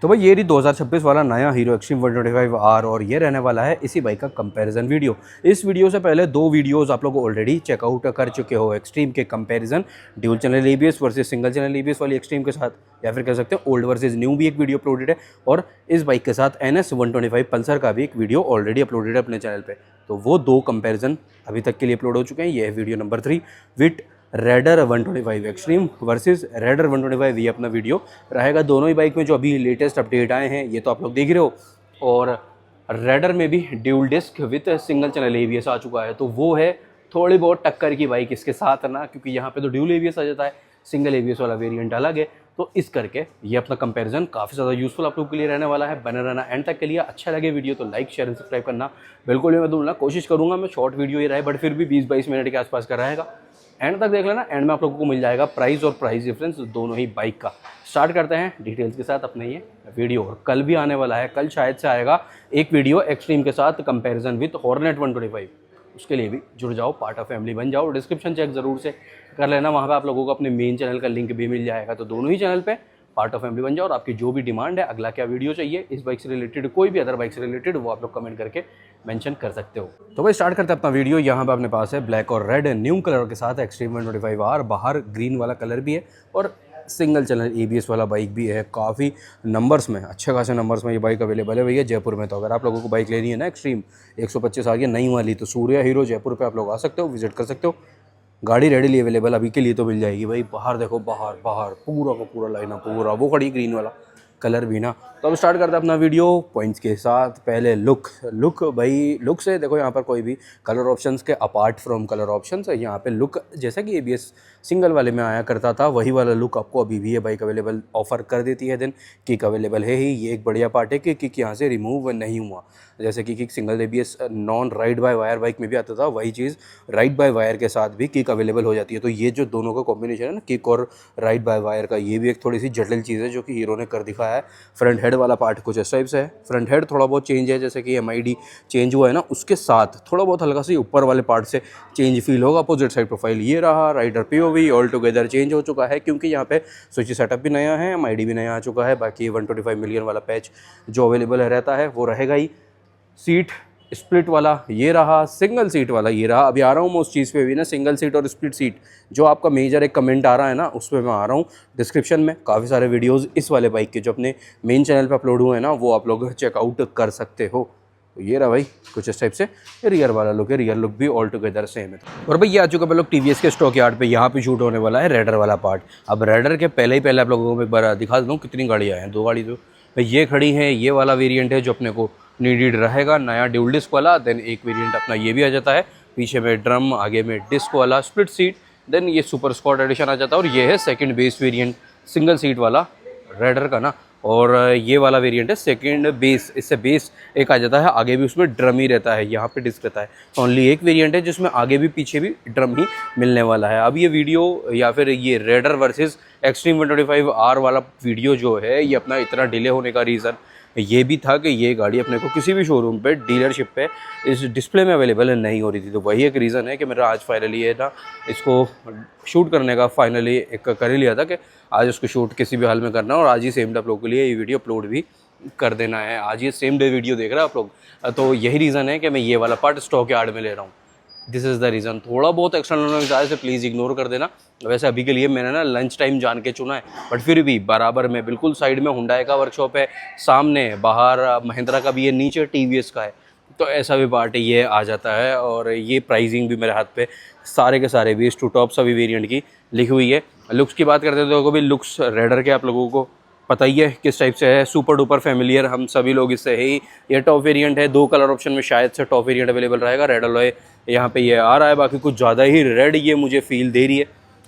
तो भाई ये रही 2026 वाला नया हीरो एक्सट्रीम 125R और ये रहने वाला है इसी बाइक का कंपैरिजन वीडियो। इस वीडियो से पहले 2 वीडियोस आप लोग ऑलरेडी चेकआउट कर चुके हो एक्सट्रीम के comparison, dual channel ABS versus single channel ABS वाली एक्सट्रीम के साथ, या फिर कह सकते हैं ओल्ड वर्सेस न्यू भी एक वीडियो अपलोडेड है, और इस बाइक के साथ NS 125 पल्सर का भी एक वीडियो ऑलरेडी अपलोडेड है अपने चैनल पर। तो वो 2 कंपेरिजन अभी तक के लिए अपलोड हो चुके हैं। ये है video number 3 with raider 125 extreme versus raider 125। ये अपना वीडियो रहेगा। दोनों ही बाइक में जो अभी लेटेस्ट अपडेट आए हैं ये तो आप लोग देख रहे हो, और रेडर में भी dual disc with single channel ABS आ चुका है। तो वो है थोड़ी बहुत टक्कर की बाइक इसके साथ ना, क्योंकि यहाँ पे तो ड्यूल एबीएस आ जाता है, सिंगल एबीएस वाला वेरिएंट अलग है। तो इस करके ये अपना कंपैरिजन काफ़ी ज़्यादा यूजफुल आप लोगों के लिए रहने वाला है। बने रहना एंड तक के लिए। अच्छा लगे वीडियो तो लाइक शेयर एंड सब्सक्राइब करना बिल्कुल भी मत भूलना। कोशिश करूँगा मैं शॉर्ट वीडियो ही रहे, बट फिर भी 20-22 मिनट के आसपास का रहेगा। एंड तक देख लेना, एंड में आप लोगों को मिल जाएगा प्राइस और प्राइस डिफरेंस दोनों ही बाइक का। स्टार्ट करते हैं डिटेल्स के साथ अपने ये वीडियो। और कल भी आने वाला है, कल शायद से आएगा एक वीडियो एक्सट्रीम के साथ कंपैरिजन विद हॉर्नेट 125। उसके लिए भी जुड़ जाओ, पार्ट ऑफ फैमिली बन जाओ। डिस्क्रिप्शन चेक ज़रूर से कर लेना, वहाँ पे आप लोगों को अपने मेन चैनल का लिंक भी मिल जाएगा। तो दोनों ही चैनल पे पार्ट ऑफ फैमिली बन जाओ, और आपकी जो भी डिमांड है, अगला क्या वीडियो चाहिए इस बाइक से रिलेटेड, कोई भी अदर बाइक से रिलेटेड, वो आप लोग कमेंट करके मेंशन कर सकते हो। तो भाई स्टार्ट करते हैं अपना वीडियो। यहाँ पे अपने पास है ब्लैक और रेड न्यू कलर के साथ एक्सट्रीम 125R। बाहर ग्रीन वाला कलर भी है और सिंगल चैनल एबीएस वाला बाइक भी है। काफ़ी नंबर्स में, अच्छे खासे नंबर्स में ये बाइक अवेलेबल है भैया जयपुर में। तो अगर आप लोगों को बाइक लेनी है ना एक्सट्रीम 125 आ गया नई वाली, तो सूर्या हीरो जयपुर पे आप लोग आ सकते हो, विजिट कर सकते हो। गाड़ी रेडीली अवेलेबल अभी के लिए तो मिल जाएगी भाई। बाहर देखो, बाहर पूरा का पूरा लाइन है, पूरा वो खड़ी ग्रीन वाला कलर भी ना। तो अब स्टार्ट करते हैं अपना वीडियो पॉइंट्स के साथ। पहले लुक भाई, लुक से देखो यहाँ पर कोई भी कलर ऑप्शंस के अपार्ट फ्रॉम कलर ऑप्शंस है यहाँ पे लुक जैसा कि एबीएस सिंगल वाले में आया करता था, वही वाला लुक आपको अभी भी ये बाइक अवेलेबल ऑफर कर देती है। देन किक अवेलेबल है ही, ये एक बढ़िया पार्ट है कि किक यहाँ से रिमूव नहीं हुआ। जैसे कि kick single ABS non ride by wire bike में भी आता था, वही चीज़ राइड बाय वायर के साथ भी किक अवेलेबल हो जाती है। तो ये जो दोनों का कॉम्बिनेशन है ना, किक और राइड बाय वायर का, ये भी एक थोड़ी सी जटिल चीज़ है जो कि हीरो ने कर दिखाया है। फ्रंट हेड वाला पार्ट कुछ इस टाइप से है। फ्रंट हेड थोड़ा बहुत चेंज है, जैसे कि MID चेंज हुआ है ना, उसके साथ थोड़ा बहुत हल्का सी ऊपर वाले पार्ट से चेंज फील होगा। अपोजिट साइड प्रोफाइल ये रहा। Rider POV all together change हो चुका है, क्योंकि यहाँ पे स्विच सेटअप भी नया है, MID भी नया आ चुका है। बाकी 125 मिलियन वाला पैच जो अवेलेबल रहता है वो रहेगा ही। सीट स्प्लिट वाला ये रहा, सिंगल सीट वाला ये रहा। अभी आ रहा हूँ मैं उस चीज़ पे भी ना, सिंगल सीट और स्प्लिट सीट जो आपका मेजर एक कमेंट आ रहा है ना, उस पर मैं आ रहा हूँ। डिस्क्रिप्शन में काफ़ी सारे वीडियोस इस वाले बाइक के जो अपने मेन चैनल पे अपलोड हुए हैं ना, वो आप लोग चेकआउट कर सकते हो। तो ये रहा भाई कुछ इस टाइप से रियर वाला लुक है। रियर लुक भी ऑल टुगेदर सेम है। और भाई ये आ चुका है लोग TVS के स्टॉक यार्ड पे। यहाँ पे शूट होने वाला है रेडर वाला पार्ट। अब रेडर के पहले ही आप लोगों को एक बार दिखा दूँ कितनी गाड़ियाँ हैं। 2 गाड़ी तो ये खड़ी हैं। ये वाला वेरिएंट है जो अपने को नीडेड रहेगा, नया ड्यूल डिस्क वाला। देन एक वेरिएंट अपना ये भी आ जाता है, पीछे में ड्रम आगे में डिस्क वाला स्प्लिट सीट। देन ये सुपर स्क्वाड एडिशन आ जाता है, और ये है second base variant single seat वाला रेडर का ना। और ये वाला वेरिएंट है सेकंड बेस, इससे बेस एक आ जाता है, आगे भी उसमें ड्रम ही रहता है, यहाँ पे डिस्क रहता है। तो ओनली एक वेरिएंट है जिसमें आगे भी पीछे भी ड्रम ही मिलने वाला है। अब ये वीडियो या फिर ये रेडर वर्सेस एक्सट्रीम 125R वाला वीडियो जो है, ये अपना इतना डिले होने का रीज़न ये भी था कि ये गाड़ी अपने को किसी भी शोरूम पे, डीलरशिप पे इस डिस्प्ले में अवेलेबल नहीं हो रही थी। तो वही एक रीज़न है कि मेरा आज फाइनली ये ना इसको शूट करने का फाइनली एक कर ही लिया था कि आज उसको शूट किसी भी हाल में करना, और आज ही सेम डे आप लोगों के लिए ये वीडियो अपलोड भी कर देना है। आज ये सेम डे वीडियो देख रहे हैं आप लोग, तो यही रीज़न है कि मैं ये वाला पार्ट स्टॉक यार्ड में ले रहा हूँ। This is the reason. थोड़ा बहुत एक्सटर्नल नॉइज़ आए से प्लीज़ इग्नोर कर देना। वैसे अभी के लिए मैंने ना लंच टाइम जान के चुना है, बट फिर भी बराबर में बिल्कुल साइड में हुंडई का वर्कशॉप है, सामने बाहर महिंद्रा का भी है, नीचे TVS का है। तो ऐसा भी पार्ट ये आ जाता है। और ये प्राइसिंग भी मेरे हाथ पे सारे के सारे बेस टू टॉप सभी वेरिएंट की लिखी हुई है। लुक्स की बात करते तो भी लुक्स रेडर के आप लोगों को पता ही है किस टाइप से है, सुपर डुपर फैमिलियर हम सभी लोग इससे है ही। ये टॉप वेरिएंट है, 2 कलर ऑप्शन में शायद से टॉप वेरिएंट अवेलेबल रहेगा। रेड अलॉय यहाँ पे ये आ रहा है, बाकी कुछ ज़्यादा ही रेड ये मुझे फील दे रही है।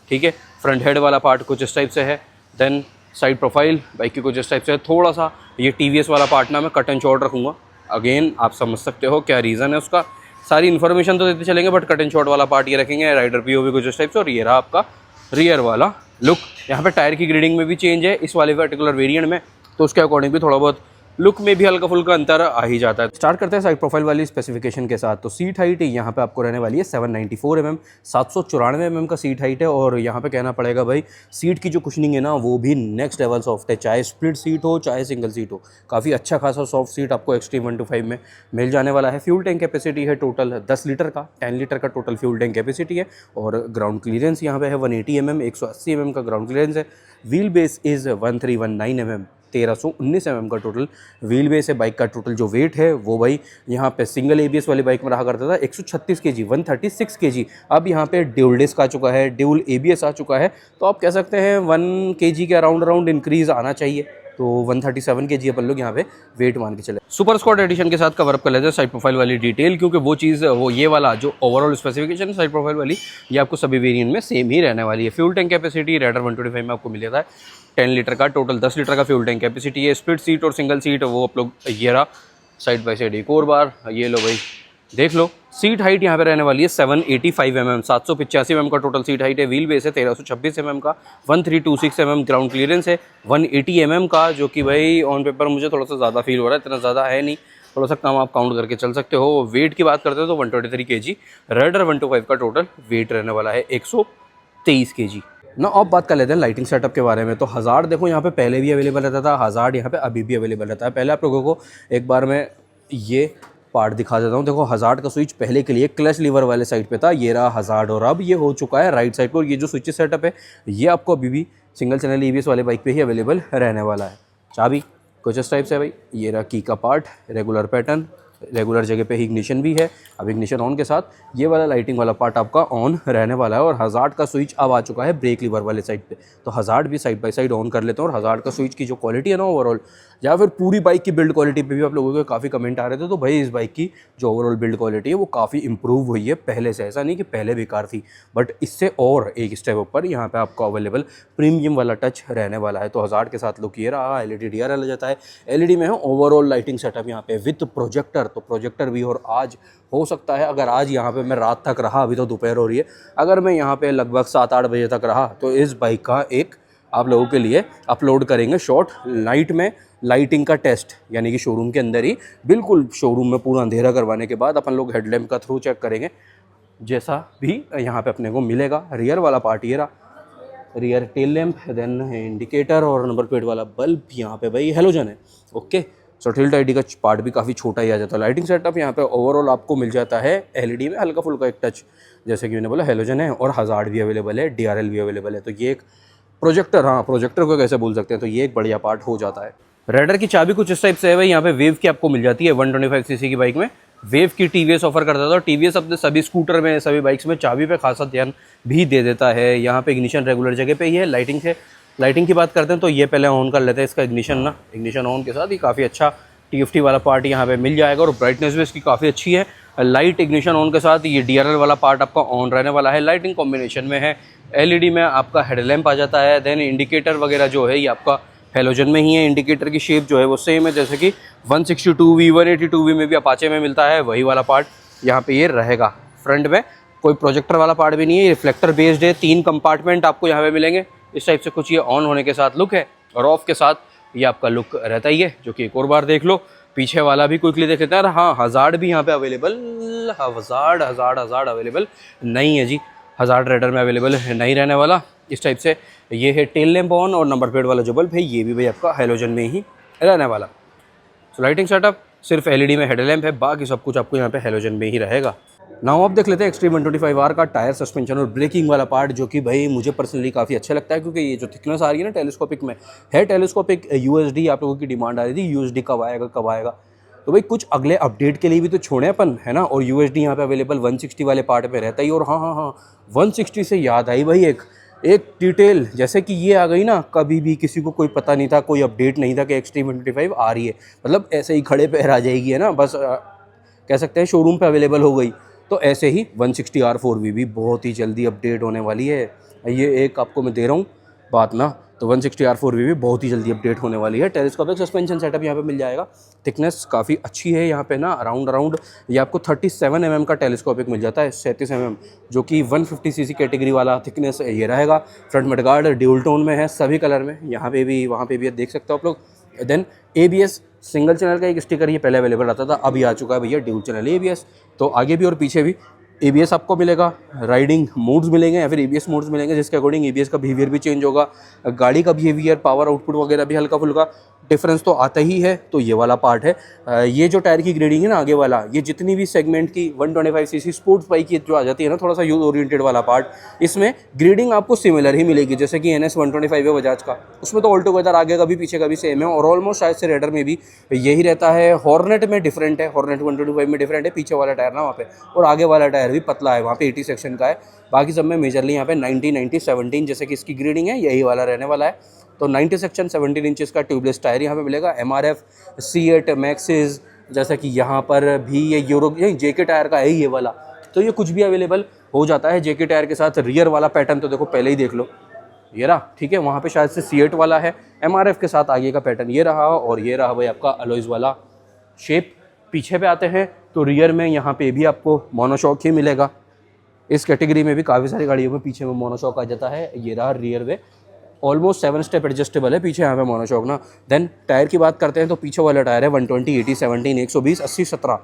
ठीक है, फ्रंट हेड वाला पार्ट कुछ इस टाइप से है। देन साइड प्रोफाइल बाइक की कुछ इस टाइप से है। थोड़ा सा ये TVS वाला पार्ट ना मैं कट एंड शॉर्ट रखूँगा। अगेन आप समझ सकते हो क्या रीज़न है उसका, सारी इन्फॉर्मेशन तो देते चलेंगे, बट कट एंड शॉर्ट वाला पार्ट ये रखेंगे। राइडर POV कुछ इस टाइप से। और ये रहा आपका रियर वाला लुक। यहाँ पे टायर की ग्रेडिंग में भी चेंज है इस वाले पर्टिकुलर वेरिएंट में, तो उसके अकॉर्डिंग भी थोड़ा बहुत लुक में भी हल्का फुल्का अंतर आ ही जाता है। स्टार्ट करते हैं साइड प्रोफाइल वाली स्पेसिफिकेशन के साथ। तो सीट हाइट यहाँ पे आपको रहने वाली है 794 mm, 794 mm का सीट हाइट है। और यहाँ पे कहना पड़ेगा भाई, सीट की जो कुशनिंग है ना वो भी नेक्स्ट लेवल सॉफ्ट है, चाहे स्प्लिट सीट हो चाहे सिंगल सीट हो, काफ़ी अच्छा खासा सॉफ्ट सीट आपको एक्सट्रीम 125 में मिल जाने वाला है। फ्यूल टैंक कैपेसिटी है टोटल 10 लीटर का, 10 लीटर का टोटल फ्यूल टैंक कैपेसिटी है। और ग्राउंड क्लियरेंस यहाँ पे है 180 mm, 180 mm का ग्राउंड क्लियरेंस है। Wheel base is 1319 mm, 1319 mm का टोटल व्हील बेस है। बाइक का टोटल जो वेट है वो भाई यहाँ पे सिंगल ABS वाली बाइक में रहा करता था 136 kg, 136 kg। अब यहाँ पे ड्यूल डिस्क आ चुका है, ड्यूल ABS आ चुका है, तो आप कह सकते हैं 1 kg के अराउंड इंक्रीज़ आना चाहिए। तो 137 kg अपन लोग यहाँ पे वेट मान के चले। सुपर स्क्वाड एडिशन के साथ कवर अप कर लेते हैं साइड प्रोफाइल वाली डिटेल, क्योंकि वो चीज़ वो ये वाला जो ओवरऑल स्पेसिफिकेशन साइड प्रोफाइल वाली ये आपको सभी वेरिएंट में सेम ही रहने वाली है। फ्यूल टैंक कैपेसिटी राइडर 125 में आपको मिल जाता है 10 लीटर का, टोटल 10 लीटर का फ्यूल टैंक कैपेसिटी है। स्प्लिट सीट और सिंगल सीट वो आप लोग ये रहा साइड बाई साइड एक और बार ये लो भाई देख लो। सीट हाइट यहाँ पे रहने वाली है 785 mm, 785 mm का टोटल सीट हाइट है। व्हील बेस है 1326 mm का, 1326 mm ग्राउंड क्लियरेंस है, 180 mm का, जो कि भाई ऑन पेपर मुझे थोड़ा सा ज़्यादा फील हो रहा है, इतना ज़्यादा है नहीं, थोड़ा सा कम आप काउंट करके चल सकते हो। वेट की बात करते हो तो 123 kg, राइडर 125 का टोटल वेट रहने वाला है 123 kg ना। अब बात कर लेते हैं लाइटिंग सेटअप के बारे में। तो हज़ार्ड देखो यहाँ पे पहले भी अवेलेबल रहता था, हज़ार्ड यहाँ पे अभी भी अवेलेबल रहता है। पहले आप लोगों को एक बार मैं ये पार्ट दिखा देता हूँ। देखो हज़ार्ड का स्विच पहले के लिए क्लच लीवर वाले साइड पे था, ये रहा हज़ार्ड, और अब ये हो चुका है राइट साइड पर। ये जो स्विच सेटअप है ये आपको अभी भी सिंगल चैनल ABS वाले बाइक पे ही अवेलेबल रहने वाला है। चाबी कुछ इस टाइप से है भाई, ये रहा की का पार्ट, रेगुलर पैटर्न, रेगुलर जगह पे ही इग्निशन भी है। अब इग्निशन ऑन के साथ ये वाला लाइटिंग वाला पार्ट आपका ऑन रहने वाला है। और हज़ार्ड का स्विच अब आ चुका है ब्रेक लीवर वाले साइड पे, तो हज़ार्ड भी साइड बाय साइड ऑन कर लेते हैं। और हज़ार्ड का स्विच की जो क्वालिटी है ना ओवरऑल, या फिर पूरी बाइक की बिल्ड क्वालिटी पे भी आप लोगों के काफ़ी कमेंट आ रहे थे, तो भाई इस बाइक की जो ओवरऑल बिल्ड क्वालिटी है वो काफ़ी इंप्रूव हुई है पहले से। ऐसा नहीं कि पहले बेकार थी, बट इससे और एक स्टेप ऊपर यहाँ पे आपको अवेलेबल प्रीमियम वाला टच रहने वाला है। तो हज़ार्ड के साथ लुक ये रहा, LED DRL आ जाता है, LED में है ओवरऑल लाइटिंग सेटअप यहाँ पे विथ प्रोजेक्टर। तो प्रोजेक्टर भी, और आज हो सकता है अगर आज यहाँ पे मैं रात तक रहा, अभी तो दोपहर हो रही है, अगर मैं यहाँ पे लगभग 7-8 बजे तक रहा तो इस बाइक का एक आप लोगों के लिए अपलोड करेंगे शॉर्ट नाइट में लाइटिंग का टेस्ट, यानी कि शोरूम के अंदर ही बिल्कुल शोरूम में पूरा अंधेरा करवाने के बाद अपन लोग हेडलैम्प का थ्रू चेक करेंगे, जैसा भी यहाँ पे अपने को मिलेगा। रियर वाला पार्ट ये रहा, rear tail lamp, then indicator और नंबर प्लेट वाला बल्ब यहाँ पे भाई हेलोजन है। ओके, सो टिल्ट आईडी का पार्ट भी काफ़ी छोटा ही आ जाता है। लाइटिंग सेटअप यहाँ पे ओवरऑल आपको मिल जाता है LED में हल्का फुल्का एक टच, जैसे कि मैंने बोला हेलोजन है, और हज़ार्ड भी अवेलेबल है, DRL भी अवेलेबल है। तो ये एक प्रोजेक्टर, हाँ प्रोजेक्टर को कैसे बोल सकते हैं, तो ये एक बढ़िया पार्ट हो जाता है। राइडर की चाबी कुछ इस टाइप से है भाई, यहाँ पे वेव की आपको मिल जाती है 125 cc की बाइक में। वेव की TVS ऑफर करता था, और TVS अपने सभी स्कूटर में, सभी बाइक्स में चाबी पे खासा ध्यान भी दे देता है। यहाँ पे इग्निशन रेगुलर जगह पे ही है। लाइटिंग की बात करते हैं तो ये पहले ऑन कर लेते हैं इसका इग्निशन ना। इग्निशन ऑन के साथ ही काफ़ी अच्छा TFT वाला पार्ट यहाँ पे मिल जाएगा, और ब्राइटनेस भी इसकी काफ़ी अच्छी है। लाइट इग्निशन ऑन के साथ ये DRL वाला पार्ट आपका ऑन रहने वाला है। लाइटिंग कॉम्बिनेशन में है, LED में आपका हेडलैम्प आ जाता है। देन इंडिकेटर वगैरह जो है ये आपका हेलोजन में ही है। इंडिकेटर की शेप जो है वो सेम है, जैसे कि 162V 182V में भी अपाचे में मिलता है, वही वाला पार्ट यहाँ पे ये रहेगा। फ्रंट में कोई प्रोजेक्टर वाला पार्ट भी नहीं है, रिफ्लेक्टर बेस्ड है। 3 कंपार्टमेंट आपको यहाँ पे मिलेंगे इस टाइप से कुछ ये ऑन होने के साथ लुक है, और ऑफ के साथ ये आपका लुक रहता ही है, जो कि एक और बार देख लो। पीछे वाला भी क्विकली देख लेते हैं। हाँ, हज़ार्ड भी यहाँ पे अवेलेबल, हज़ार्ड अवेलेबल नहीं है जी, हज़ार्ड राइडर में अवेलेबल नहीं रहने वाला। इस टाइप से ये है टेल लैम्प ऑन, और नंबर प्लेट वाला जो बल्ब है ये भी भाई आपका हेलोजन में ही रहने वाला। सो लाइटिंग सेटअप सिर्फ LED में हेडलैम्प है, बाकी सब कुछ आपको यहाँ पे हेलोजन में ही रहेगा। नाउ आप देख लेते हैं एक्सट्रीम 125R का टायर, सस्पेंशन और ब्रेकिंग वाला पार्ट, जो कि भाई मुझे पर्सनली काफ़ी अच्छा लगता है, क्योंकि ये जो थिकनेस आ रही है ना टेलीस्कोपिक में है, टेलीस्कोपिक USD आप लोगों की डिमांड आ रही थी, USD कब आएगा। तो भाई कुछ अगले अपडेट के लिए भी तो छोड़े अपन, है ना। और USD यहाँ पे अवेलेबल 160 वाले पार्ट पे रहता ही। और हाँ 160 से याद आई भाई एक डिटेल, जैसे कि ये आ गई ना, कभी भी किसी को कोई पता नहीं था, कोई अपडेट नहीं था कि एक्सट्रीम 125 आ रही है, मतलब ऐसे ही खड़े पैर आ जाएगी, है ना, बस कह सकते हैं शोरूम पे अवेलेबल हो गई। तो ऐसे ही 160R4V भी बहुत ही जल्दी अपडेट होने वाली है। ये एक आपको मैं दे रहा हूँ बात ना, तो 160R4V भी बहुत ही जल्दी अपडेट होने वाली है। टेलीस्कोपिक सस्पेंशन सेटअप यहाँ पे मिल जाएगा। थिकनेस काफ़ी अच्छी है यहाँ पे ना, अराउंड ये आपको 37 mm का टेलीस्कोपिक मिल जाता है, 37 mm, जो कि 150 cc कैटेगरी वाला थिकनेस ये रहेगा। फ्रंट मडगार्ड ड्यूल टोन में है, सभी कलर में, यहाँ पे भी वहाँ पे भी देख सकते हो आप लोग। देन ABS सिंगल चैनल का एक स्टिकर ये पहले अवेलेबल रहता था, अभी आ चुका है भैया ड्यूल चैनल एबीएस। तो आगे भी और पीछे भी एबीएस आपको मिलेगा, राइडिंग मोड्स मिलेंगे या फिर एबीएस मोड्स मिलेंगे, जिसके अकॉर्डिंग एबीएस का बिहेवियर भी चेंज होगा, गाड़ी का बिहेवियर, पावर आउटपुट वगैरह भी हल्का फुल्का डिफरेंस तो आता ही है। तो ये वाला पार्ट है। ये जो टायर की ग्रेडिंग है ना आगे वाला, ये जितनी भी सेगमेंट की 125 सीसी स्पोर्ट्स बाइक की जो आ जाती है ना, थोड़ा सा यूज ओरिएंटेड वाला पार्ट, इसमें ग्रेडिंग आपको सिमिलर ही मिलेगी जैसे कि NS 125 है बजाज का, उसमें तो ऑल टुगेदर आगे का भी पीछे का भी सेम है, और ऑलमोस्ट शायद से रेडर में भी यही रहता है। हॉर्नेट में डिफरेंट है, हॉर्नेट 125 में डिफरेंट है, पीछे वाला टायर ना वहाँ पे, और आगे वाला टायर भी पतला है, वहाँ पे 80 सेक्शन का है। बाकी सब में मेजरली यहाँ पे 90, 90, 17 जैसे कि इसकी ग्रेडिंग है, यही वाला रहने वाला है। तो 90 सेक्शन 17 इंचेस का ट्यूबलेस टायर यहाँ पे मिलेगा। MRF C8 मैक्सिस, जैसा कि यहाँ पर भी ये यूरो JK टायर का है ये वाला, तो ये कुछ भी अवेलेबल हो जाता है JK टायर के साथ। रियर वाला पैटर्न तो देखो पहले ही देख लो, ये रहा, ठीक है, वहाँ पे शायद से C8 वाला है। MRF के साथ आगे का पैटर्न ये रहा, और ये रहा भाई आपका अलॉयज़ वाला शेप। पीछे पे आते हैं तो रियर में यहाँ पे भी आपको मोनोशॉक ही मिलेगा। इस कैटेगरी में भी काफ़ी सारी गाड़ियों में पीछे में मोनोशॉक आ जाता है। ये रहा रियर में, ऑलमोस्ट 7 स्टेप एडजस्टेबल है पीछे यहाँ पे मोनोशॉक ना। देन टायर की बात करते हैं तो पीछे वाला टायर है 120, 80, 17, 120, 80, 17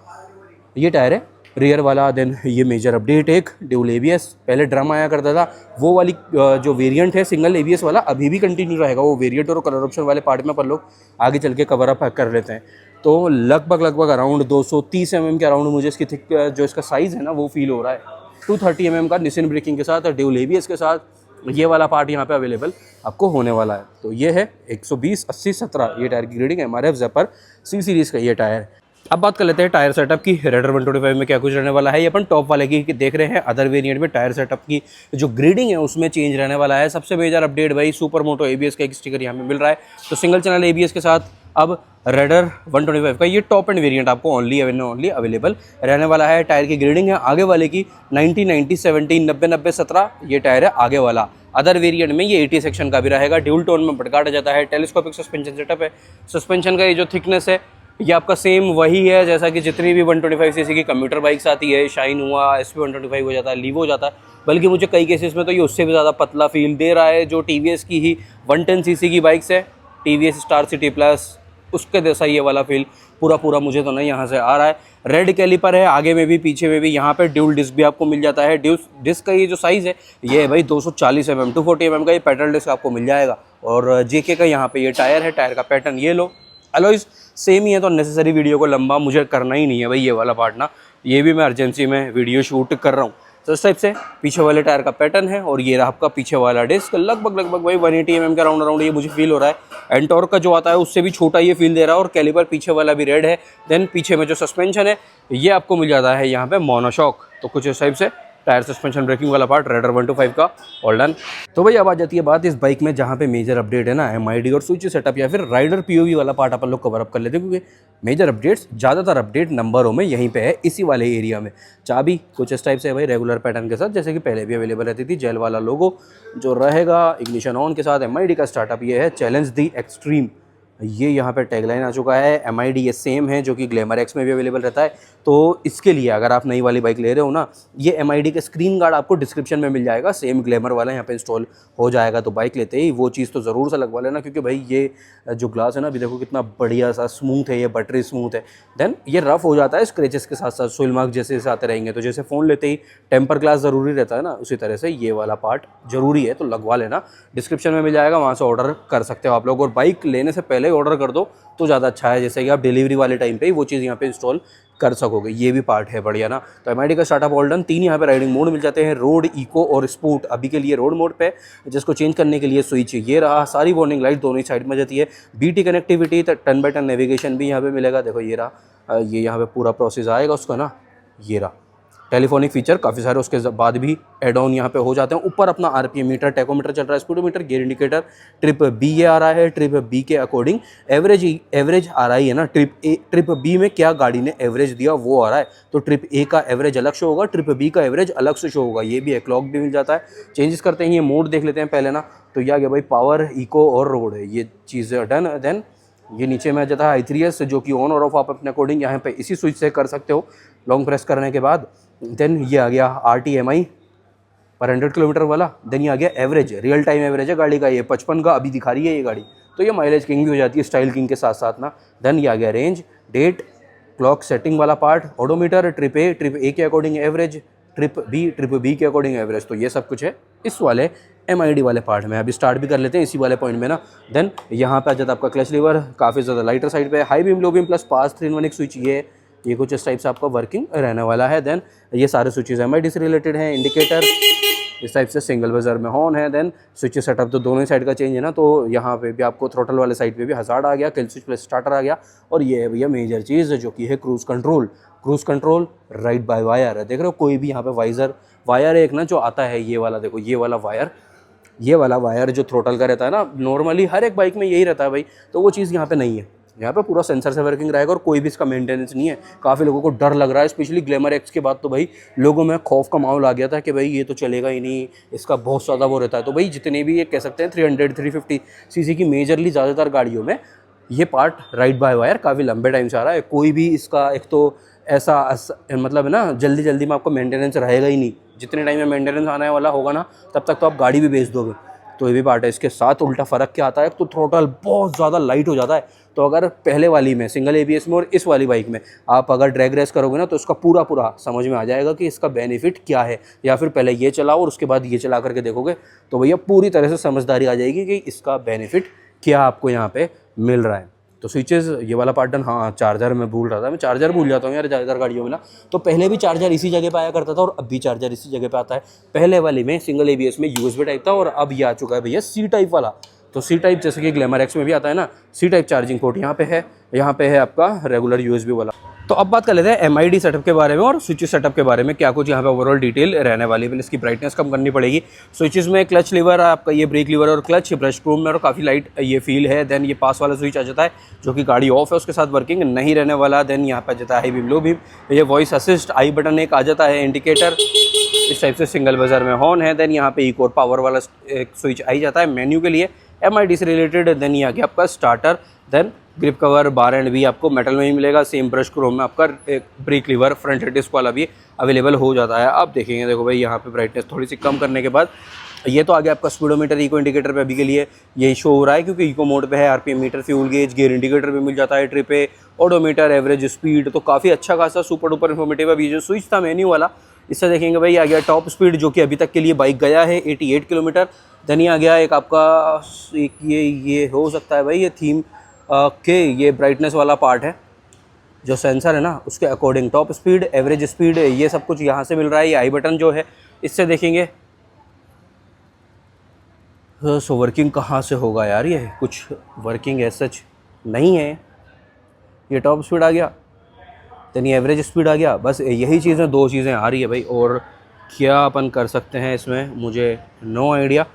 ये टायर है रियर वाला। देन ये मेजर अपडेट एक ड्यूल एबीएस, पहले ड्रम आया करता था, वो वाली जो वेरिएंट है सिंगल एबीएस वाला अभी भी कंटिन्यू रहेगा। वो वेरिएंट और कलर ऑप्शन वाले पार्ट में अपन लोग आगे चल के कवर अप कर लेते हैं। तो लगभग अराउंड 230 mm के अराउंड मुझे इसकी थिक जो इसका साइज़ है ना वो फील हो रहा है। 230 mm का निसिन ब्रेकिंग के साथ, ड्यूल एबीएस के साथ ये वाला पार्ट यहाँ पे अवेलेबल आपको होने वाला है। तो ये है 120, 80, 17 ये टायर की ग्रेडिंग है। MRF ज़ेपर C सीरीज़ का ये टायर। अब बात कर लेते हैं टायर सेटअप की। रेडर 125 में क्या कुछ रहने वाला है, ये अपन टॉप वाले की देख रहे हैं। अदर वेरिएंट में टायर सेटअप की जो ग्रेडिंग है उसमें चेंज रहने वाला है। सबसे मेजर अपडेट भाई सुपर मोटो एबीएस का एक स्टिकर यहाँ पे मिल रहा है। तो सिंगल चैनल एबीएस के साथ अब रेडर 125 का ये टॉप एंड वेरिएंट आपको ओनली अवेलेबल रहने वाला है। टायर की ग्रेडिंग है आगे वाले की 90, 90, 17, 90, 90, 17 ये टायर है आगे वाला। अदर वेरिएंट में ये 80 सेक्शन का भी रहेगा। ड्यूल टोन में भटकाटा जाता है। टेलीस्कोपिक सस्पेंशन सेटअप है। सस्पेंशन का ये जो थिकनेस है ये आपका सेम वही है जैसा कि जितनी भी 125 सीसी की कम्यूटर बाइक्स आती है। शाइन हुआ, SP 125 हो जाता है, लीव हो जाता है, बल्कि मुझे कई केसेस में तो ये उससे भी ज़्यादा पतला फील दे रहा है। जो TVS की ही 110 सीसी की बाइक्स है, TVS स्टार सिटी प्लस, उसके जैसा ये वाला फील पूरा मुझे तो नहीं यहाँ से आ रहा है। रेड कैलिपर है आगे में भी पीछे में भी। यहाँ पे ड्यूल डिस्क भी आपको मिल जाता है। डिस्क का ये जो साइज़ है ये है भाई 240 mm, 240 mm का ये पेडल डिस्क आपको मिल जाएगा। और JK का यहाँ पे ये टायर है। टायर का पैटर्न ये लो, अलॉयज़ सेम ही है। तो नेसेसरी वीडियो को लंबा मुझे करना ही नहीं है भाई ये वाला पार्ट ना, ये भी मैं अर्जेंसी में वीडियो शूट कर रहा हूँ। तो इस टाइप से पीछे वाले टायर का पैटर्न है। और ये रहा आपका पीछे वाला डिस्क, लगभग भाई 180 mm का राउंड ये मुझे फील हो रहा है। एंटॉर्क का जो आता है उससे भी छोटा ये फील दे रहा है। और कैलिपर पीछे वाला भी रेड है। देन पीछे में जो सस्पेंशन है ये आपको मिल जाता है यहाँ पे मोनोशॉक। तो कुछ इस टाइप से टायर सस्पेंशन ब्रेकिंग वाला पार्ट रेडर 125 का ऑल डन। तो भाई अब आ जाती है बात इस बाइक में जहाँ पे मेजर अपडेट है ना MID और स्विच सेटअप या फिर राइडर POV वाला पार्ट अपन लोग कवर अप कर लेते हैं, क्योंकि मेजर अपडेट्स ज़्यादातर अपडेट नंबरों में यहीं पे है, इसी वाले एरिया में। चाबी कुछ इस टाइप से है भाई, रेगुलर पैटर्न के साथ जैसे कि पहले भी अवेलेबल रहती थी। जेल वाला लोगो जो रहेगा, इग्निशन ऑन के साथ। MID का स्टार्टअप ये है, चैलेंज दी एक्सट्रीम, ये यहाँ पे टैगलाइन आ चुका है। MID ये सेम है जो कि ग्लैमर X में भी अवेलेबल रहता है। तो इसके लिए अगर आप नई वाली बाइक ले रहे हो ना, ये MID का स्क्रीन गार्ड आपको डिस्क्रिप्शन में मिल जाएगा। सेम ग्लैमर वाला यहाँ पे इंस्टॉल हो जाएगा। तो बाइक लेते ही वो चीज़ तो ज़रूर से लगवा लेना, क्योंकि भाई ये जो ग्लास है ना अभी देखो कितना बढ़िया सा स्मूथ है, ये बटरी स्मूथ है। देन ये रफ हो जाता है स्क्रैचेस के साथ साथ, सोइल मार्क जैसे आते रहेंगे। तो जैसे फ़ोन लेते ही टेम्पर ग्लास ज़रूरी रहता है ना, उसी तरह से ये वाला पार्ट ज़रूरी है, तो लगवा लेना। डिस्क्रिप्शन में मिल जाएगा, वहाँ से ऑर्डर कर सकते हो आप लोग। और बाइक लेने से पहले ऑर्डर कर दो तो ज़्यादा अच्छा है, जैसे कि आप डिलीवरी वाले टाइम पे ही वो चीज़ यहाँ पे इंस्टॉल कर सकोगे। ये भी पार्ट है बढ़िया ना। तो MID का स्टार्टअप ऑल डन। 3 यहाँ पे राइडिंग मोड मिल जाते हैं, रोड, इको और स्पोर्ट। अभी के लिए रोड मोड पे, जिसको चेंज करने के लिए स्विच ये रहा। सारी वार्निंग लाइट दोनों ही साइड में जाती है। BT कनेक्टिविटी, तो 10x10 नेविगेशन भी यहाँ पे मिलेगा। देखो ये रहा, ये यहाँ पे पूरा प्रोसेस आएगा उसका ना। ये रहा टेलीफोनिक फीचर काफ़ी सारे उसके बाद भी एड ऑन यहाँ पे हो जाते हैं। ऊपर अपना RPM मीटर, टैकोमीटर चल रहा है, speedometer, gear indicator. Trip B ये आ रहा है। ट्रिप B के अकॉर्डिंग एवरेज आ रहा है ना। ट्रिप B में क्या गाड़ी ने एवरेज दिया वो आ रहा है। तो ट्रिप A का एवरेज अलग शो होगा, ट्रिप B का एवरेज अलग से शो होगा। ये भी है, क्लॉक भी मिल जाता है। चेंजेस करते हैं, ये मोड देख लेते हैं पहले ना। तो ये आ गया भाई पावर, इको और रोड है, ये चीज़ें डन। देन ये नीचे में आ जाता है I3S, जो कि ऑन और ऑफ आप अपने अकॉर्डिंग यहाँ पे इसी स्विच से कर सकते हो लॉन्ग प्रेस करने के बाद। देन ये आ गया RTMI पर 100 किलोमीटर वाला। देन ये आ गया एवरेज, रियल टाइम एवरेज है गाड़ी का, ये 55 का अभी दिखा रही है ये गाड़ी। तो ये माइलेज किंग भी हो जाती है स्टाइल किंग के साथ साथ ना। देन ये आ गया रेंज, डेट, क्लॉक सेटिंग वाला पार्ट, ओडोमीटर, ट्रिप ए के अकॉर्डिंग एवरेज, ट्रिप बी के अकॉर्डिंग एवरेज। तो ये सब कुछ है इस वाले MID वाले पार्ट में। अभी स्टार्ट भी कर लेते हैं इसी वाले पॉइंट में ना। देन यहाँ पे आ जाता है आपका क्लच लीवर, काफ़ी ज़्यादा लाइटर साइड पे, high beam low beam plus past 3 in 1 एक स्विच, ये कुछ इस टाइप से आपका वर्किंग रहने वाला है। देन ये सारे स्विचेस MID से रिलेटेड हैं। इंडिकेटर इस टाइप से सिंगल बजर में हॉर्न है। देन स्विच सेटअप तो दोनों ही साइड का चेंज है ना, तो यहाँ पे भी आपको थ्रोटल वाले साइड पे भी हज़ार्ड आ गया, किल स्विच प्लस स्टार्टर आ गया। और ये है भैया मेजर चीज़ जो कि है cruise control ride by wire है। देख रहे हो कोई भी यहाँ पे वायर एक ना जो आता है ये वाला, देखो ये वाला वायर जो थ्रोटल का रहता है ना, नॉर्मली हर एक बाइक में यही रहता है भाई, तो वो चीज़ यहाँ पे नहीं है। यहाँ पे पूरा सेंसर से वर्किंग रहेगा और कोई भी इसका मेंटेनेंस नहीं है। काफ़ी लोगों को डर लग रहा है, स्पेशली ग्लैमर एक्स के बाद तो भाई लोगों में खौफ का माहौल आ गया था कि भाई ये तो चलेगा ही नहीं, इसका बहुत ज़्यादा वो रहता है। तो भाई जितने भी ये कह सकते हैं 300-350 सीसी की मेजरली ज़्यादातर गाड़ियों में ये पार्ट राइट बाय वायर काफ़ी लंबे टाइम से आ रहा है। कोई भी इसका एक तो ऐसा मतलब है ना जल्दी में आपको मेंटेनेंस रहेगा ही नहीं। जितने टाइम में मेंटेनेंस आने वाला होगा ना तब तक तो आप गाड़ी भी बेच दोगे। तो ये भी पार्ट है। इसके साथ उल्टा फ़र्क क्या आता है, तो थ्रोटल बहुत ज़्यादा लाइट हो जाता है। तो अगर पहले वाली में सिंगल ABS में और इस वाली बाइक में आप अगर ड्रैग रेस करोगे ना तो इसका पूरा समझ में आ जाएगा कि इसका बेनिफिट क्या है। या फिर पहले ये चलाओ और उसके बाद ये चला करके देखोगे तो भैया पूरी तरह से समझदारी आ जाएगी कि इसका बेनिफिट क्या आपको यहाँ पे मिल रहा है। तो स्विचेस ये वाला पार्ट डन। हाँ, चार्जर मैं भूल रहा था, मैं चार्जर भूल जाता हूँ यार ज़्यादातर गाड़ियों में ना। तो पहले भी चार्जर इसी जगह पे आया करता था और अब भी चार्जर इसी जगह पे आता है। पहले वाले में सिंगल ABS में USB टाइप था और अब ये आ चुका है भैया C टाइप वाला। तो C टाइप जैसे कि ग्लैमर एक्स में भी आता है ना, C टाइप चार्जिंग पोर्ट यहाँ पे है आपका रेगुलर USB वाला। तो अब बात कर लेते हैं MID सेटअप के बारे में और स्विचेस सेटअप के बारे में, क्या कुछ यहाँ पे ओवरऑल डिटेल रहने वाली है। इसकी ब्राइटनेस कम करनी पड़ेगी। स्विचेस में क्लच लीवर आपका ये ब्रेक लीवर और क्लच ब्रश क्रोम में और काफ़ी लाइट ये फील है। देन ये पास वाला स्विच आ जाता है जो कि गाड़ी ऑफ है उसके साथ वर्किंग नहीं रहने वाला। देन यहाँ पे आ जाता है हाई बीम लो बीम, ये वॉइस असिस्ट, आई बटन एक आ जाता है, इंडिकेटर इस टाइप से सिंगल बजर में हॉर्न है। देन यहाँ पे एक और पावर वाला एक स्विच आ जाता है मेन्यू के लिए MID से रिलेटेड। देन ये आ गया आपका starter. Then grip cover bar end भी आपको मेटल में ही मिलेगा। सेम ब्रश क्रोम में आपका एक ब्रेक लीवर फ्रंट डिस्क वाला भी अवेलेबल हो जाता है। आप देखेंगे देखो भाई यहाँ पे ब्राइटनेस थोड़ी सी कम करने के बाद ये तो आ गया आपका स्पीडोमीटर, इको इंडिकेटर पे अभी के लिए ये शो हो रहा है क्योंकि इको मोड पे है। RPM meter, fuel gauge, gear indicator भी मिल जाता है, ट्रिप पे, ओडोमीटर, एवरेज स्पीड, तो काफ़ी अच्छा खासा सुपर डुपर इन्फॉर्मेटिव। अभी जो स्विच था मेन्यू वाला इससे देखेंगे भाई आ गया टॉप स्पीड जो कि अभी तक के लिए बाइक गया है 88 किलोमीटर। देन ये आ गया एक आपका एक ये हो सकता है भाई ये थीम के ये ब्राइटनेस वाला पार्ट है जो सेंसर है ना उसके according top speed, average speed, ये सब कुछ यहाँ से मिल रहा है। ये आई बटन जो है इससे देखेंगे सो वर्किंग कहाँ से होगा यार, ये कुछ वर्किंग ऐसा सच नहीं है। ये टॉप स्पीड आ गया, देन ये एवरेज स्पीड आ गया, बस यही चीज़ें, दो चीज़ें आ रही है भाई। और क्या अपन कर सकते हैं इसमें मुझे नो आइडिया।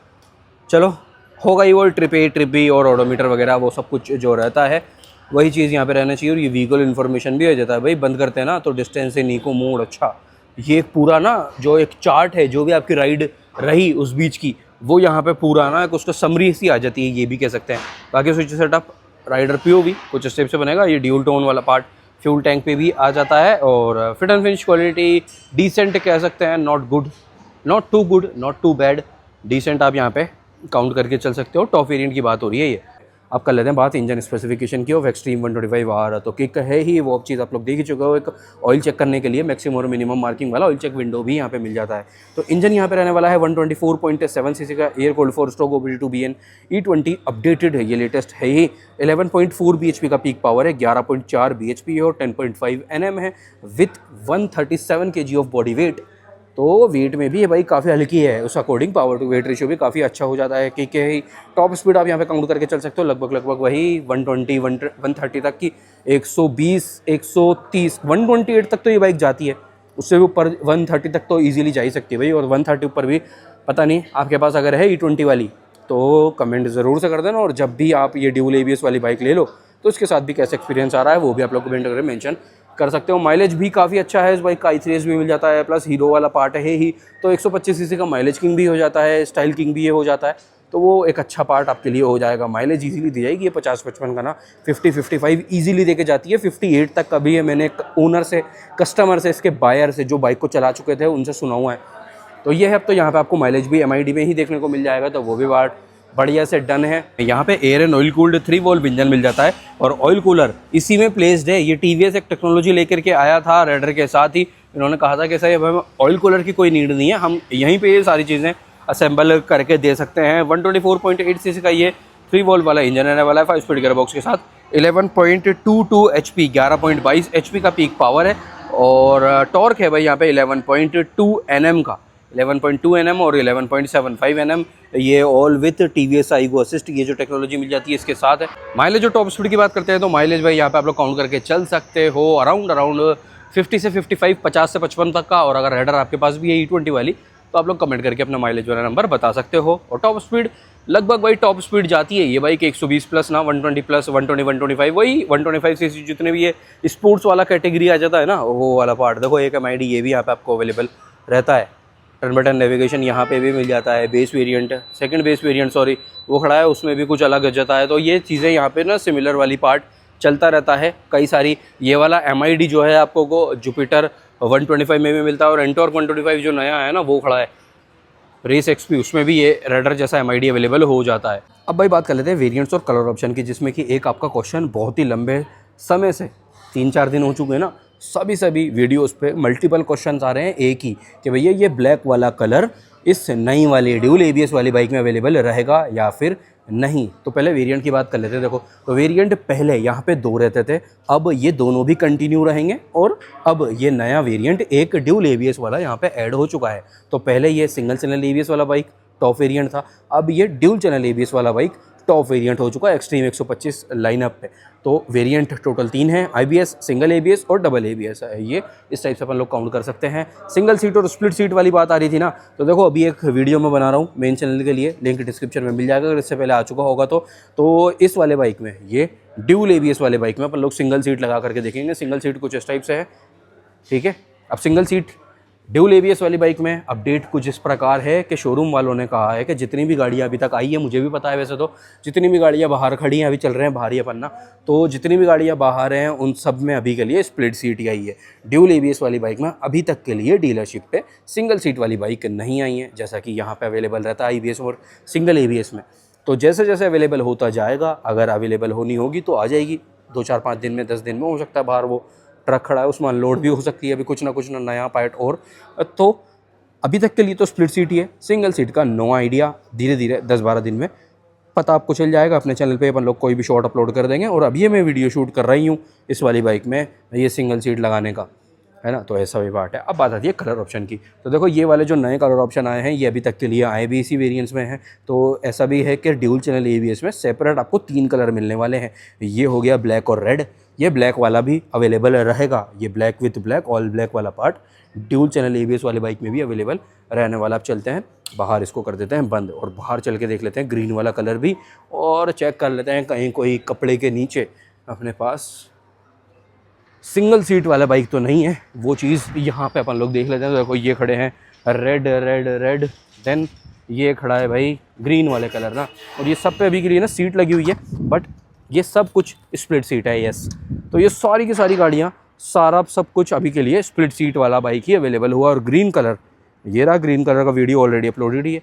चलो होगा ही वो ट्रिप ए ट्रिप बी और ओडोमीटर वगैरह वो सब कुछ जो रहता है वही चीज़ यहाँ पे रहना चाहिए। और ये व्हीकल इन्फॉर्मेशन भी हो जाता है भाई। बंद करते हैं ना तो डिस्टेंस से नीको मोड, अच्छा ये एक पूरा ना जो एक चार्ट है जो भी आपकी राइड रही उस बीच की वो यहाँ पे पूरा ना एक उसका समरी सी आ जाती है, ये भी कह सकते हैं। बाकी स्विच सेटअप राइडर POV कुछ स्टेप से बनेगा। ये ड्यूल टोन वाला पार्ट फ्यूल टैंक पे भी आ जाता है। और fit and finish quality decent कह सकते हैं, not good, not too good, not too bad, decent आप यहाँ पे काउंट करके चल सकते हो। टॉप वेरिएंट की बात हो रही है ये। अब कर लेते हैं बात इंजन स्पेसिफिकेशन की ऑफ एक्सट्रीम 125R। तो किक है ही वो चीज़ आप लोग देख ही चुके हो। एक ऑयल चेक करने के लिए मैक्सिमम और मिनिमम मार्किंग वाला ऑयल चेक विंडो भी यहाँ पे मिल जाता है। तो इंजन यहाँ पे रहने वाला है 124.7 सीसी का air cold 4 stroke OBD2BN E20 updated है, ये लेटेस्ट है ही। 11.4 bhp का पीक पावर है, 11.4 bhp है और 10.5 Nm है with 137 kg of body weight. तो वेट में भी ये बाइक काफ़ी हल्की है, उस according power to weight ratio भी काफ़ी अच्छा हो जाता है। कि टॉप स्पीड आप यहाँ पे काउंट करके चल सकते हो लगभग वही 120 130 तक की, 120 130 128 तक तो ये बाइक जाती है। उससे भी ऊपर 130 तक तो इजीली जा ही सकती है भाई। और 130 ऊपर भी पता नहीं आपके पास अगर है E20 वाली तो कमेंट ज़रूर से कर देना। और जब भी आप ये ड्यूल ABS वाली बाइक ले लो तो उसके साथ भी कैसा एक्सपीरियंस आ रहा है वो भी आप लोग कमेंट करके मेंशन कर सकते हो। माइलेज भी काफ़ी अच्छा है इस बाइक का, i3s भी मिल जाता है, प्लस हीरो वाला पार्ट है ही, तो 125 सीसी का माइलेज किंग भी हो जाता है, स्टाइल किंग भी ये हो जाता है। तो वो एक अच्छा पार्ट आपके लिए हो जाएगा। माइलेज इजीली दी जाएगी, ये 50-55 का ना 50-55 इजीली देके जाती है, 58 तक। कभी ये मैंने ओनर से, कस्टमर से, इसके बायर से जो बाइक को चला चुके थे उनसे सुना हुआ है। तो ये है। अब तो यहाँ पे आपको माइलेज भी MID में ही देखने को मिल जाएगा, तो वो भी पार्ट बढ़िया से डन है। यहाँ पे air and oil cooled 3 valve engine मिल जाता है और ऑयल कूलर इसी में प्लेस्ड है। ये टीवीएस एक टेक्नोलॉजी लेकर के आया था रेडर के साथ ही। इन्होंने कहा था कि साहब हमें ऑयल कूलर की कोई नीड नहीं है, हम यहीं पे ये सारी चीज़ें असेंबल करके दे सकते हैं। 124.8 सीसी का ये 3 वॉल्व वाला इंजन रहने वाला है 5 स्पीड गियर बॉक्स के साथ। 11.22 HP 11.22 HP का पीक पावर है और टॉर्क है भाई यहाँ पे 11.2 Nm का, 11.2 Nm और 11.75 Nm। ये all with TVS iGo assist, ये जो टेक्नोलॉजी मिल जाती है इसके साथ है। माइलेज और टॉप स्पीड की बात करते हैं तो माइलेज भाई यहाँ पे आप लोग काउंट करके चल सकते हो अराउंड 50 से 55, 50 से 55 तक का। और अगर रेडर आपके पास भी है E20 वाली तो आप लोग कमेंट करके अपना माइलेज वाला नंबर बता सकते हो। और टॉप स्पीड लगभग भाई टॉप स्पीड जाती है ये बाइक 120 प्लस ना, 120 प्लस, 120, 125, वही 125 सीसी जितने भी ये स्पोर्ट्स वाला कैटेगरी आ जाता है ना, वो वाला पार्ट। देखो एक MID ये भी यहाँ पे आपको अवेलेबल रहता है। टर्न बटन नेविगेशन यहाँ पे भी मिल जाता है। Base variant, second base variant sorry, वो खड़ा है, उसमें भी कुछ अलग जाता है। तो ये चीज़ें यहाँ पे ना सिमिलर वाली पार्ट चलता रहता है कई सारी। ये वाला MID जो है आपको को जुपिटर 125 में भी मिलता है और एंटॉर्क 125 जो नया है ना वो खड़ा है रेस XP, उसमें भी ये रेडर जैसा MID अवेलेबल हो जाता है। अब भाई बात कर लेते हैं वेरिएंट्स और कलर ऑप्शन की, जिसमें कि एक आपका क्वेश्चन बहुत ही लंबे समय से 3-4 दिन हो चुके हैं ना, सभी वीडियोस पे मल्टीपल क्वेश्चंस आ रहे हैं एक ही कि भैया ये ब्लैक वाला कलर इस नई वाली ड्यूल ABS वाली बाइक में अवेलेबल रहेगा या फिर नहीं। तो पहले वेरिएंट की बात कर लेते हैं। देखो तो वेरिएंट पहले यहाँ पे 2 रहते थे, अब ये दोनों भी कंटिन्यू रहेंगे और अब ये नया वेरिएंट एक ड्यूल ABS वाला यहाँ पे ऐड हो चुका है। तो पहले ये सिंगल चैनल ABS वाला बाइक टॉप वेरिएंट था, अब ये ड्यूल चैनल ABS वाला बाइक टॉप वेरिएंट हो चुका है एक्सट्रीम 125 लाइनअप पे। तो वेरिएंट टोटल 3 है, IBS, सिंगल ABS और डबल ABS है। ये इस टाइप से अपन लोग काउंट कर सकते हैं। सिंगल सीट और स्प्लिट सीट वाली बात आ रही थी ना, तो देखो अभी एक वीडियो मैं बना रहा हूँ मेन चैनल के लिए, लिंक डिस्क्रिप्शन में मिल जाएगा अगर इससे पहले आ चुका होगा तो इस वाले बाइक में, ये ड्यूल ABS वाले बाइक में अपन लोग सिंगल सीट लगा करके देखेंगे। सिंगल सीट कुछ इस टाइप से है, ठीक है। अब सिंगल सीट ड्यूल ABS वाली बाइक में अपडेट कुछ इस प्रकार है कि शोरूम वालों ने कहा है कि जितनी भी गाड़ियाँ अभी तक आई है, मुझे भी पता है वैसे तो, जितनी भी गाड़ियाँ बाहर खड़ी हैं, अभी चल रहे हैं बाहर ही अपन ना, तो जितनी भी गाड़ियाँ बाहर हैं उन सब में अभी के लिए स्प्लिट सीट ही आई है। ड्यूल ABS वाली बाइक में अभी तक के लिए डीलरशिप पे सिंगल सीट वाली बाइक नहीं आई है, जैसा कि यहाँ पर अवेलेबल रहता है IBS और सिंगल ABS में। तो जैसे जैसे अवेलेबल होता जाएगा, अगर अवेलेबल होनी होगी तो आ जाएगी 2-4-5 दिन में, 10 दिन में, हो सकता है बाहर वो ट्रक खड़ा है उसमें अनलोड भी हो सकती है अभी कुछ ना नया पार्ट। और तो अभी तक के लिए तो स्प्लिट सीट ही है, सिंगल सीट का नो आइडिया, धीरे धीरे 10-12 दिन में पता आपको चल जाएगा। अपने चैनल पे अपन लोग कोई भी शॉर्ट अपलोड कर देंगे। और अभी मैं वीडियो शूट कर रही हूँ इस वाली बाइक में ये सिंगल सीट लगाने का, है ना, तो ऐसा भी पार्ट है। अब बात आती है कलर ऑप्शन की। तो देखो ये वाले जो नए कलर ऑप्शन आए हैं ये अभी तक के लिए आए भी इसी वेरिएंट्स में हैं। तो ऐसा भी है कि ड्यूल चैनल ABS में सेपरेट आपको 3 कलर मिलने वाले हैं। ये हो गया ब्लैक और रेड, ये ब्लैक वाला भी अवेलेबल रहेगा। ये black with black, all black वाला पार्ट ड्यूल चैनल ABS वाली बाइक में भी अवेलेबल रहने वाला। अब चलते हैं बाहर, इसको कर देते हैं बंद और बाहर चल के देख लेते हैं ग्रीन वाला कलर भी, और चेक कर लेते हैं कहीं कोई कपड़े के नीचे अपने पास सिंगल सीट वाला बाइक तो नहीं है। वो चीज़ यहाँ पे अपन लोग देख लेते हैं। तो देखो ये खड़े हैं रेड रेड रेड, देन ये खड़ा है भाई ग्रीन वाले कलर ना, और ये सब पे अभी के लिए ना सीट लगी हुई है, बट ये सब कुछ स्प्लिट सीट है। यस, तो ये सारी की सारी गाड़ियाँ, सारा सब कुछ अभी के लिए स्प्लिट सीट वाला बाइक ही अवेलेबल हुआ। और ग्रीन कलर, ये रहा ग्रीन कलर का वीडियो ऑलरेडी अपलोडेड ही है,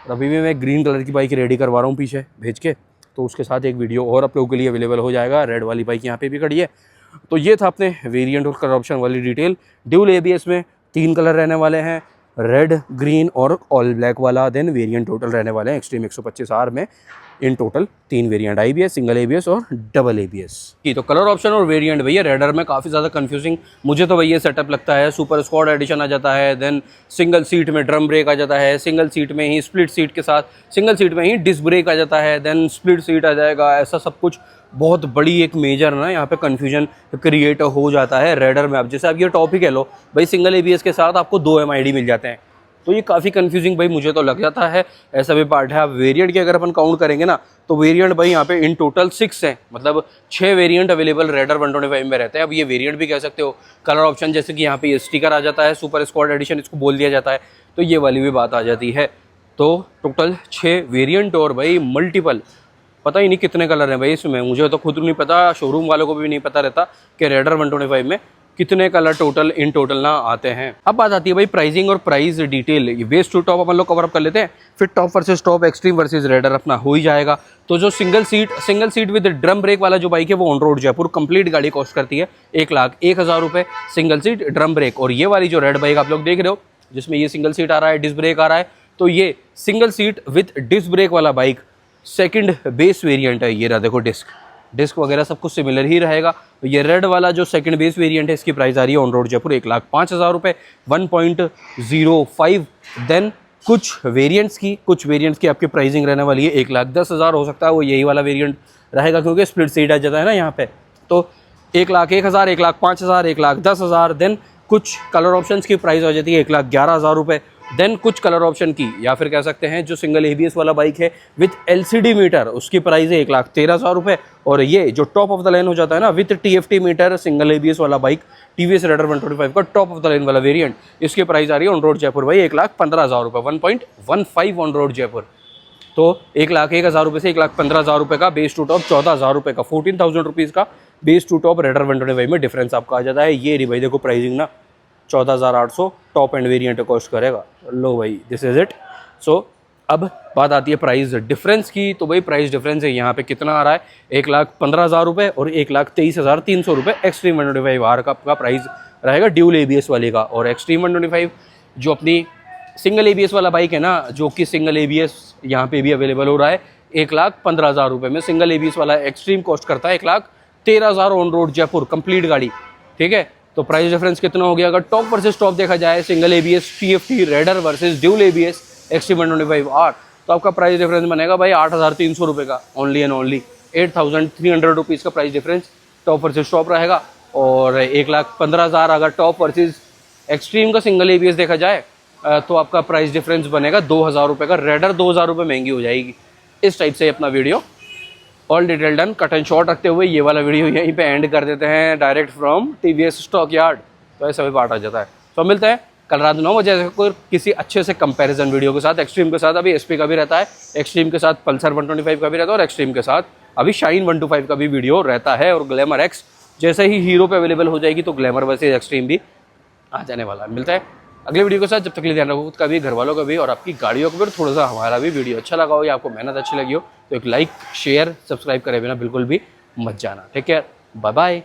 और अभी भी मैं ग्रीन कलर की बाइक रेडी करवा रहा हूँ पीछे भेज के, तो उसके साथ एक वीडियो और आप लोगों के लिए अवेलेबल हो जाएगा। रेड वाली बाइक यहाँ पे भी खड़ी है। तो ये था अपने वेरिएंट और कलर ऑप्शन वाली डिटेल। ड्यूल ABS में 3 कलर रहने वाले हैं, रेड, ग्रीन और ऑल ब्लैक वाला। देन वेरिएंट टोटल रहने वाले हैं एक्सट्रीम 125R में in total 3 variant, IBS, single ABS और डबल ABS की। तो कलर ऑप्शन और वेरिएंट भैया रेडर में काफ़ी ज़्यादा कंफ्यूजिंग मुझे तो भैया सेटअप लगता है। सुपर स्क्वाड एडिशन आ जाता है, देन सिंगल सीट में ड्रम ब्रेक आ जाता है, सिंगल सीट में ही स्प्लिट सीट के साथ सिंगल सीट में ही डिस्क ब्रेक आ जाता है, देन स्प्लिट सीट आ जाएगा। ऐसा सब कुछ बहुत बड़ी एक मेजर ना यहाँ पे कन्फ्यूजन क्रिएट हो जाता है रेडर में। अब जैसे आप ये टॉपिक है लो भाई, सिंगल ABS के साथ आपको 2 MID मिल जाते हैं, तो ये काफ़ी कंफ्यूजिंग भाई मुझे तो लग जाता है। ऐसा भी पार्ट है। अब वेरिएंट की अगर अपन काउंट करेंगे ना, तो वेरिएंट भाई यहाँ पे इन टोटल 6 हैं, मतलब 6 वेरिएंट अवेलेबल रेडर 125 में रहते हैं। अब ये वेरिएंट भी कह सकते हो। कलर ऑप्शन जैसे कि यहाँ पे ये स्टिकर आ जाता है, सुपर स्क्वाड एडिशन इसको बोल दिया जाता है, तो ये वाली भी बात आ जाती है। तो टोटल 6 वेरिएंट और भाई मल्टीपल, पता ही नहीं कितने कलर हैं भाई इसमें, मुझे तो खुद नहीं पता, शोरूम वालों को भी नहीं पता रहता कि रेडर 125 में कितने कलर टोटल इन टोटल ना आते हैं। अब बात आती है भाई प्राइसिंग और price detail. Base to top अपन लोग कवर अप कर लेते हैं, फिर top versus top, extreme versus Raider अपना हो ही जाएगा। तो जो single seat with drum brake वाला जो बाइक है वो ऑन रोड जयपुर कंप्लीट गाड़ी कॉस्ट करती है 1,01,000 रुपये, सिंगल सीट ड्रम ब्रेक। और ये वाली जो रेड बाइक आप लोग देख रहे हो जिसमें ये सिंगल सीट आ रहा है, डिस्क ब्रेक आ रहा है, तो ये single seat with disc brake वाला बाइक सेकंड बेस वेरिएंट है। ये रहा देखो डिस्क वगैरह सब कुछ सिमिलर ही रहेगा। ये रेड वाला जो सेकंड बेस वेरिएंट है इसकी प्राइस आ रही है ऑन रोड जयपुर 1,05,000 रुपये, 1.05। देन कुछ वेरिएंट्स की आपकी प्राइसिंग रहने वाली है 1,10,000। हो सकता है वो यही वाला वेरिएंट रहेगा क्योंकि स्प्लिट सीट आ जाता है ना यहाँ पे। तो 1,01,000, 1,05,000, 1,10,000। देन कुछ कलर ऑप्शंस की प्राइस हो जाती है 1,11,000 रुपये। देन कुछ कलर ऑप्शन की या फिर कह सकते हैं जो सिंगल ABS वाला बाइक है विथ LCD मीटर उसकी प्राइस है 1,13,000 रुपये। और ये जो टॉप ऑफ द लाइन हो जाता है ना with TFT meter single ABS वाला बाइक TVS रेडर 125 का टॉप ऑफ द लाइन वाला वेरिएंट, इसकी प्राइस आ रही है ऑन रोड जयपुर भाई 1,15,000 रुपये, 1.15 ऑन रोड जयपुर। तो 1,01,000 रुपये से 1,15,000 रुपये का बेस टू टॉप, 14,000 रुपये का 14,000 रुपीज़ का बेस टू टॉप रेडर 125 में डिफरेंस आपका आ जाता है। ये रही भाई देखो प्राइसिंग ना 14,800 टॉप एंड वेरिएंट कॉस्ट करेगा। लो भाई दिस इज इट। सो अब बात आती है प्राइस डिफरेंस की। तो भाई प्राइस डिफरेंस है यहाँ पे कितना आ रहा है 1,15,000 रुपये और 1,23,300 रुपये एक्सट्रीम 125 आर का आपका प्राइस रहेगा ड्यूल ABS वाले का। और एक्सट्रीम 125 जो अपनी सिंगल ABS वाला बाइक है ना, जो कि सिंगल ABS यहाँ पे भी अवेलेबल हो रहा है 1,15,000 रुपये में। सिंगल ABS वाला एक्सट्रीम कॉस्ट करता है 1,13,000 ऑन रोड जयपुर कंप्लीट गाड़ी, ठीक है। तो प्राइस डिफरेंस कितना हो गया अगर टॉप वर्सेस टॉप देखा जाए, single ABS TFT Raider versus dual ABS Xtreme 125 R, तो आपका प्राइस डिफरेंस बनेगा भाई 8,300 रुपये का, ओनली एंड ओनली 8,300 रुपीज़ का price difference top versus top रहेगा। और 1,15,000 अगर टॉप वर्सेस एक्सट्रीम का सिंगल ABS देखा जाए तो आपका प्राइस डिफरेंस बनेगा 2,000 रुपये का, रेडर 2,000 रुपये महंगी हो जाएगी। इस टाइप से अपना video all detail done, cut and short रखते हुए ये वाला वीडियो यहीं पे एंड कर देते हैं direct from TVS stock yard. तो ऐसा भी पार्ट आ जाता है। तो मिलते हैं कल रात 9 बजे कोई किसी अच्छे से कंपैरिजन वीडियो के साथ। एक्सट्रीम के साथ अभी SP का भी रहता है, एक्सट्रीम के साथ पल्सर 125 का भी रहता है और एक्सट्रीम के साथ अभी शाइन 125 का भी वीडियो रहता है। और ग्लैमर X जैसे ही हीरो पे अवेलेबल हो जाएगी तो ग्लैमर वर्सेस एक्सट्रीम भी आ जाने वाला है। मिलता है अगले वीडियो के साथ, जब तक के लिए ध्यान रखो खुद का भी, घर वालों का भी और आपकी गाड़ियों का भी। थोड़ा सा हमारा भी वीडियो अच्छा लगा हो या आपको मेहनत अच्छी लगी हो तो एक लाइक शेयर सब्सक्राइब करे बिना बिल्कुल भी मत जाना। Take care, bye bye.